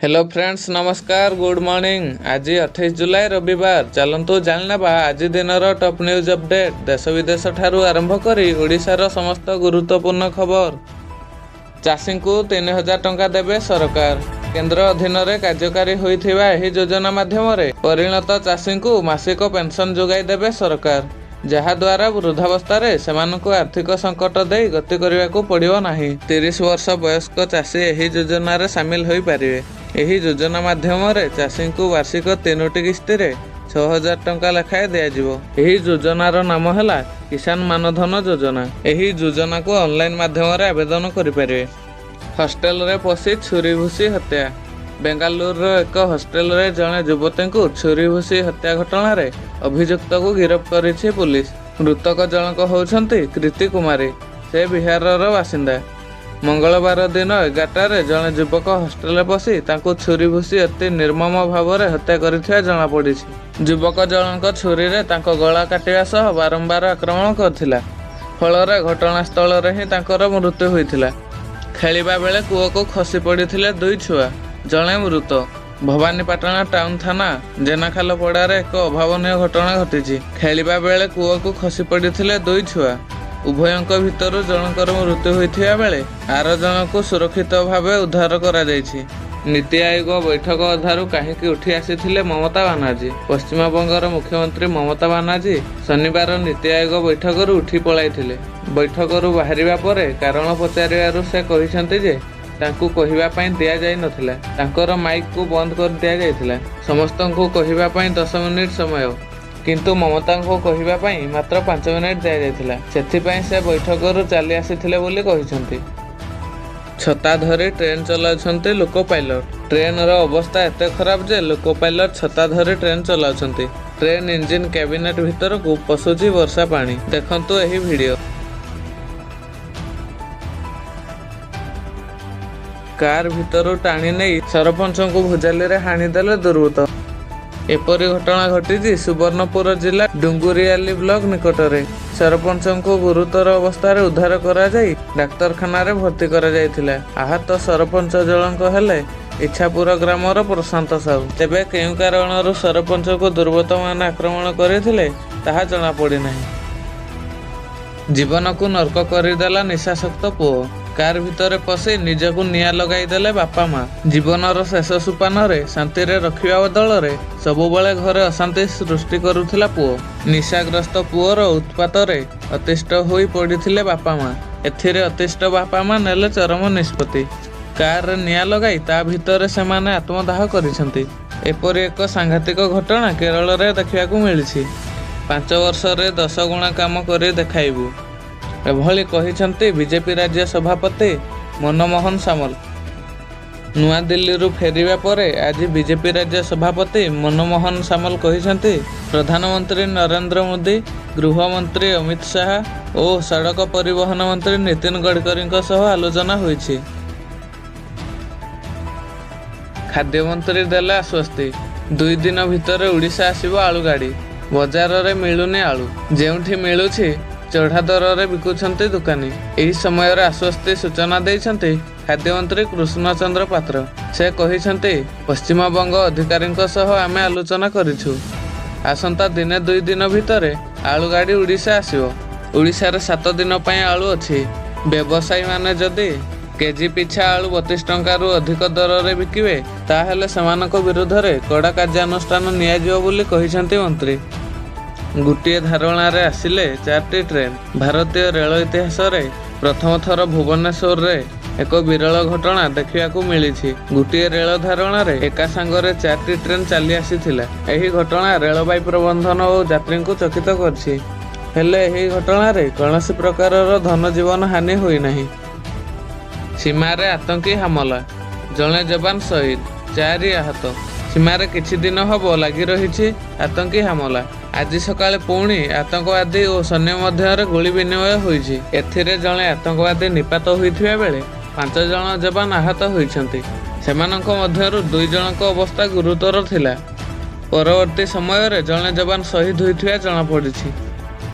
Hello friends नमस्कार good morning. आज 28 जुलाई रविवार। चलतु जाणवा आज दिन टॉप न्यूज अपडेट। देश विदेश ठारू आरंभ करी ओडिशार समस्त गुरुत्वपूर्ण खबर। चाषी को 3000 टंका देवे सरकार। केंद्र अधीन रे कार्यकारी होइथिबा एही योजना माध्यम परिणत चाषी को मासिक पेंशन जोगाई देवे सरकार, जहा द्वारा वृद्धावस्था सेमानकु आर्थिक संकट दे गति करने को पड़ो नाही। 30 वर्ष वयस्क चाषी एही योजना रे शामिल होई पारिबे। एही योजना माध्यम चाषी को वार्षिक 3टी किस्ती 6000 टंका लेखाएं दियाजिबो। एही योजनार नाम है किसान मानधन योजना। एही योजना को ऑनलाइन माध्यम आवेदन करें। हॉस्टेल रे पशि छुरी भूसी हत्या। बेंगालुरु एक हॉस्टेल रे जड़े युवती को छुरी भूसी हत्या घटना रे अभियुक्त को गिरफ्त करिछि पुलिस। मृतक जनक होउछंती कृति कुमारी, से बिहारर बासिंदा। मंगलवार दिन 11टारे जड़े युवक हॉस्टेल पशि तांको छुरी भूसी अति निर्मम भाव में हत्या करिथिबा जणा पड़िछि। युवक जनक छुरी रे तांको गला काटिबा सह बारंबार आक्रमण करथिला। फलरे घटनास्थल रे ही तांकर मृत्यु होइथिला। खेलिबा बेले कूଅ को खसी पड़िथिले 2 छुआ, जड़े मृत। भवानीपाटना टाउन थाना जेनाखाल पड़ार एक अभावनीय घटना घटी। खेलिबा बेले कूଅ को खसी पड़िथिले 2 छुआ। उभयंक भितर जनकर मृत्यु होइथिबा बेले आर जनक सुरक्षित भाव उद्धार करा जायछि। नीति आयोग बैठक अधारू कहीं उठी आसीथिले ममता बानार्जी। पश्चिमबंगर मुख्यमंत्री ममता बानार्जी शनिवार नीति आयोग बैठक उठी पलाइथिले। बैठक बाहरिबा परे कारण पचारिबारु से कहिसंती जे तांकू कहिबा पई दिया जाय नथिला। तांकर माइक को बंद कर दिया जायथिला। समस्तंकु कहिबा पई 10 मिनिट समय, किंतु ममता को कहिबा पई मात्र 5 मिनिट दिया जायथिला। सेथि पई से बैठक चली आसीथिले बोली कहिसंती। छता धरी ट्रेन चलाउछंती लोको पायलट। ट्रेन रो अवस्था एते खराब जे लोको पायलट छता धरी ट्रेन चलाउछंती। ट्रेन इंजिन कैबिनेट भीतर को पसुची वर्षा पानी। देखंतु एही वीडियो। कार भीतर टाणी नहीं सरपंच को भुजाली रे हाणीदेले दुर्वृत्त। एपरी घटना घटी सुवर्णपुर जिला डुंगुरियाली ब्लॉक निकटरे। सरपंच को गुरुतर अवस्था उद्धार करा जाई डाक्तरखाना रे भर्ती करा जायथिला। आहत सरपंच जणक हेले इच्छापुर ग्रामर प्रशांत साहू। तेबे केउ कारणरू सरपंच को दुर्वृत्त मान आक्रमण करथिले ताहा जणा पड़ी नाही। जीवन को नर्क करदेला निशाशक्त पुओ। कार भितर पशि निजकू निया लगाई देले बापा माँ। जीवनर शेष सोपान शांति रखिबा बदल सबु बेले घरे अशांति सृष्टि करुथिला पुओ। निशाग्रस्त पुओर उत्पात अतिष्ठ होई पड़िथिले बापा माँ। एथिरे अतिष्ठ बापा माँ नेले चरम निष्पत्ति। कार रे निया लगाई ता भितर सेमाने आत्मदाह करिसंती। एपरि एक सांघातिक घटना केरल रे देखिबाकू मिलिछि। 5 वर्ष रे 10 गुणा काम करि देखाइबु एभली कहिसंती बीजेपी राज्य सभापति मनमोहन सामल। नुआ दिल्ली फेरिबा परे आज बीजेपी राज्य सभापति मनमोहन सामल कहिसंती प्रधानमंत्री नरेंद्र मोदी, गृहमंत्री अमित शाह और सड़क परिवहन मंत्री नितिन गडकरी सह आलोचना होइछि। खाद्य मंत्री देला आश्वस्ति। 2 दिन भितर ओडिशा आसीबो आलू गाड़ी। बजार रे मिलुनी आलू, जेउठी मिलुछि चढ़ा दर रे बिकुछंती दुकानी। एही समय रे आश्वस्ति सूचना देइछंती खाद्य मंत्री कृष्ण चंद्र पात्र। से कहिछंती पश्चिमबंग अधिकारींक सह आमे आलोचना करिछु। आसंता दिने 2 दिन भितर आलू गाड़ी ओडिशा आसीबो। ओडिशा रे 7 दिन पय आलू अछि। व्यवसायी माने जदि केजी पिछा आलू 32 टंका रु अधिक दर रे बिकिबे ताहेले समानक विरुद्ध रे कड़ा कार्यानुष्ठान निया जिवो बोली कहिछंती मंत्री। गोटे धारणा रे आसिले 4टी ट्रेन। भारतीय रेल इतिहास रे प्रथम थर भुवनेश्वर रे एक विरल घटना देखिबाकू मिलिछि। गोटे रेल धारणा रे एका संगरे 4टी ट्रेन चली आसीथिला। एही घटना रेलबाई प्रबंधन और यात्री को चकित करछि। हेले एही घटना रे कौनसी प्रकारर धन जीवन हानि होई नाही। सीमा रे आतंकी हमला, जणे जवान शहीद, 4 आहत। सीमा रे किछि दिन हबो लागि रहिछि आतंकी हमला। आज सकाळे पुणी आतंकवादी और सैन्य मध्य गोली विनिमय होइछि। एथिरे जणे आतंकवादी निपात होइथिबा बेले 5 जण जवान आहत होइछंती। सेमानक मध्यरु 2 जनक अवस्था गुरुतर थिला। परवर्ती समय रे जणे जवान शहीद होइथिबा जणा पड़िछि।